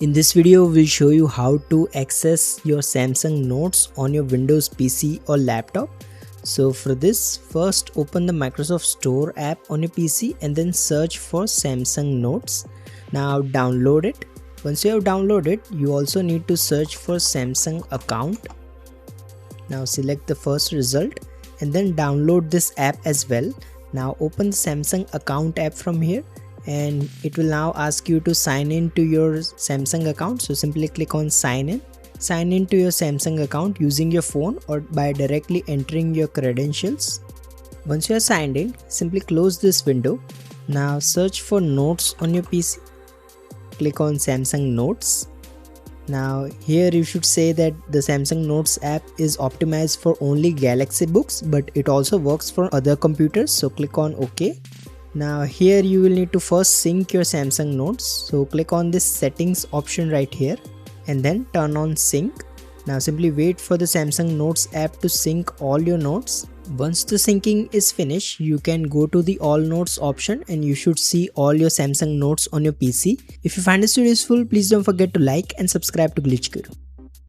In this video, we'll show you how to access your Samsung Notes on your Windows PC or laptop. So for this, first open the Microsoft Store app on your PC and then search for Samsung Notes. Now download it. Once you have downloaded, you also need to search for Samsung account. Now select the first result and then download this app as well. Now open the Samsung account app from here, and it will now ask you to sign in to your Samsung account. So simply click on sign in. Sign in to your Samsung account using your phone or by directly entering your credentials. Once you are signed in, simply close this window. Now search for Notes on your PC. Click on Samsung Notes. Now here you should say that the Samsung Notes app is optimized for only Galaxy books, but it also works for other computers. So click on OK. Now here you will need to first sync your Samsung Notes. So click on this settings option right here and then turn on sync. Now simply wait for the Samsung Notes app to sync all your notes. Once the syncing is finished, you can go to the all notes option and you should see all your Samsung Notes on your PC. If you find this video useful, please don't forget to like and subscribe to Glitch Guru.